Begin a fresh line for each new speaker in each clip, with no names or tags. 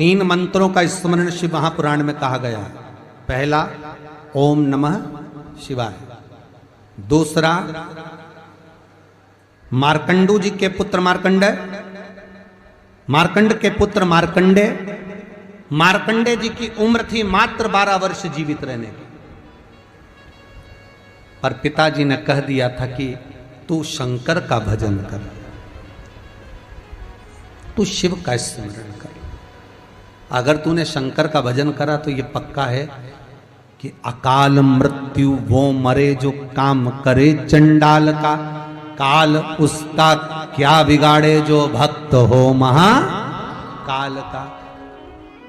3 मंत्रों का स्मरण शिव महापुराण में कहा गया है। पहला ओम नमः शिवाय, दूसरा मार्कंडू जी के पुत्र मार्कंडेय, मार्कंड के पुत्र मार्कंडे, मार्कंडे जी की उम्र थी मात्र 12 वर्ष जीवित रहने की, पर पिताजी ने कह दिया था कि तू शंकर का भजन कर, तू शिव का स्मरण कर। अगर तूने शंकर का भजन करा तो ये पक्का है कि अकाल मृत्यु वो मरे जो काम करे चंडाल का, काल उसका क्या बिगाड़े जो भक्त हो महाकाल का।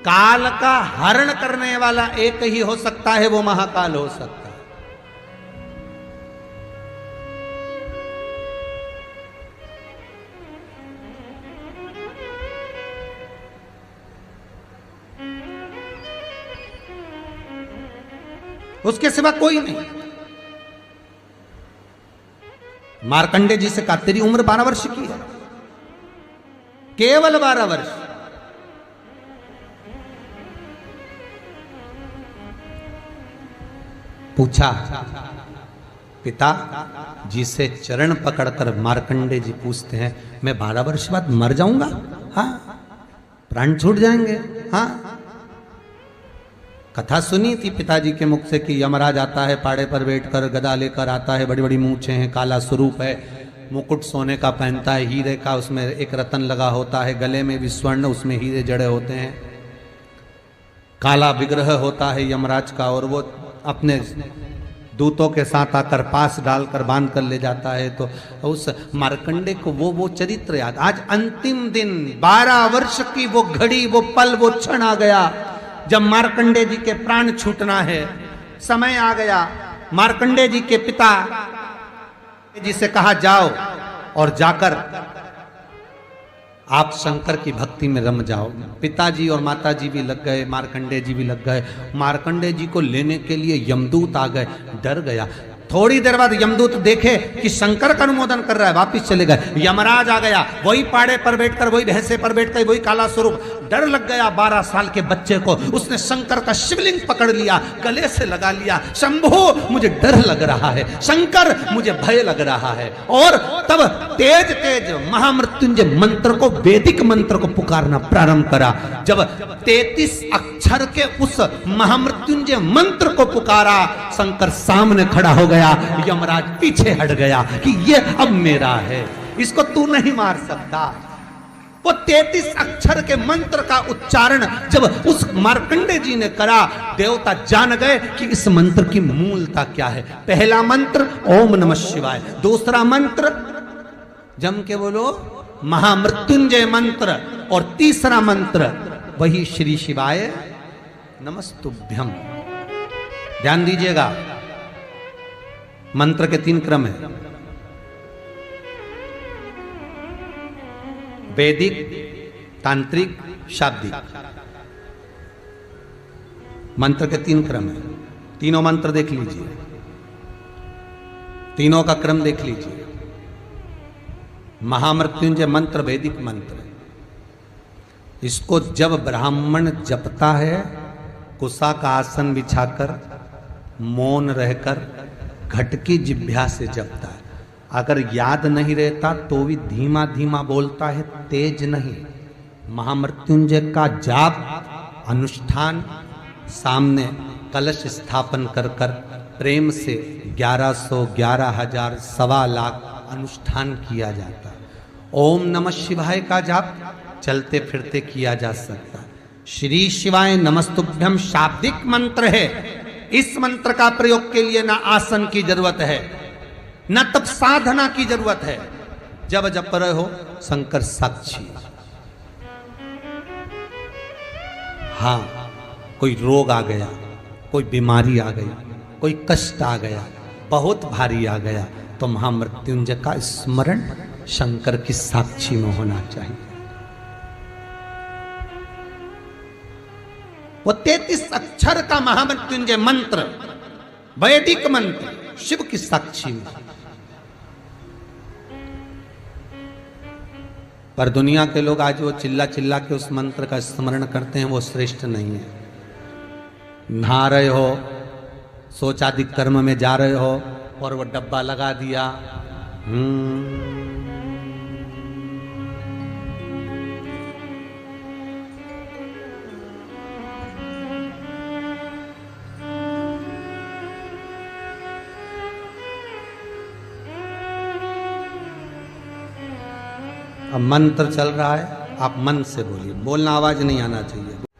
काल का हरण करने वाला एक ही हो सकता है, वो महाकाल हो सकता है। उसके सिवा कोई नहीं। मार्कंडे जी से कहा तेरी उम्र 12 वर्ष की है, केवल 12 वर्ष। पूछा पिता जी से चरण पकड़कर मार्कंडे जी पूछते हैं मैं 12 वर्ष बाद मर जाऊंगा? हाँ, प्राण छूट जाएंगे। हाँ, कथा सुनी थी पिताजी के मुख से कि यमराज आता है, पाड़े पर बैठकर गदा लेकर आता है, बड़ी बड़ी मूंछें हैं, काला स्वरूप है, मुकुट सोने का पहनता है, हीरे का उसमें एक रतन लगा होता है, गले में भी स्वर्ण, उसमें हीरे जड़े होते हैं, काला विग्रह होता है यमराज का, और वो अपने दूतों के साथ आकर पास डालकर बांध कर ले जाता है। तो उस मार्कंडे को वो चरित्र याद। आज अंतिम दिन 12 वर्ष की वो घड़ी, वो पल, वो क्षण आ गया जब मार्कंडे जी के प्राण छूटना है। समय आ गया। मार्कंडे जी के पिता जी से कहा जाओ और जाकर आप शंकर की भक्ति में रम जाओ। पिताजी और माताजी भी लग गए, मार्कंडे जी भी लग गए। मार्कंडे जी को लेने के लिए यमदूत आ गए, डर गया। थोड़ी देर बाद यमदूत देखे कि शंकर का अनुमोदन कर रहा है, वापिस चले गए। यमराज आ गया, वही पाड़े पर बैठकर, वही भैंसे पर बैठकर, वही काला स्वरूप। डर लग गया 12 साल के बच्चे को। उसने शंकर का शिवलिंग पकड़ लिया, गले से लगा लिया, शंभो मुझे डर लग रहा है, शंकर मुझे भय लग रहा है। और तब तेज तेज महामृत्युंजय मंत्र को, वैदिक मंत्र को पुकारना प्रारंभ करा। जब 33 अक्षर के उस महामृत्युंजय मंत्र को पुकारा, शंकर सामने खड़ा हो गया। यमराज पीछे हट गया कि ये अब मेरा है, इसको तू नहीं मार सकता। वो 33 अक्षर के मंत्र का उच्चारण जब उस मार्कंडे जी ने करा, देवता जान गए कि इस मंत्र की मूलता क्या है। पहला मंत्र ओम नमः शिवाय, दूसरा मंत्र जम के बोलो महामृत्युंजय मंत्र, और तीसरा मंत्र वही श्री शिवाय नमस्तुभ्यम। ध्यान दीजिएगा, मंत्र के 3 क्रम है, वैदिक, तांत्रिक, शाब्दिक। मंत्र के 3 क्रम है। तीनों मंत्र देख लीजिए, तीनों का क्रम देख लीजिए। महामृत्युंजय मंत्र वैदिक मंत्र, इसको जब ब्राह्मण जपता है, कुशा का आसन बिछाकर, मौन रहकर, घट की जिह्वा से जपता है। अगर याद नहीं रहता तो भी धीमा धीमा बोलता है, तेज नहीं। महामृत्युंजय का जाप अनुष्ठान, सामने कलश स्थापन कर कर प्रेम से 1100, 11,000, 1.25 लाख अनुष्ठान किया जाता है। ओम नमः शिवाय का जाप चलते फिरते किया जा सकता है। श्री शिवाय नमस्तुभ्यम शाब्दिक मंत्र है। इस मंत्र का प्रयोग के लिए ना आसन की जरूरत है, न तब साधना की जरूरत है। जब जप रहे हो शंकर साक्षी। हाँ, कोई रोग आ गया, कोई बीमारी आ गई, कोई कष्ट आ गया, बहुत भारी आ गया, तो महामृत्युंजय का स्मरण शंकर की साक्षी में होना चाहिए। वो 33 अक्षर का महामृत्युंजय मंत्र, वैदिक मंत्र, शिव की साक्षी में। पर दुनिया के लोग आज वो चिल्ला चिल्ला के उस मंत्र का स्मरण करते हैं, वो श्रेष्ठ नहीं है। नहा रहे हो, सोचाधिक कर्म में जा रहे हो और वो डब्बा लगा दिया, अब मंत्र चल रहा है, आप मन से बोलिए, बोलना आवाज नहीं आना चाहिए।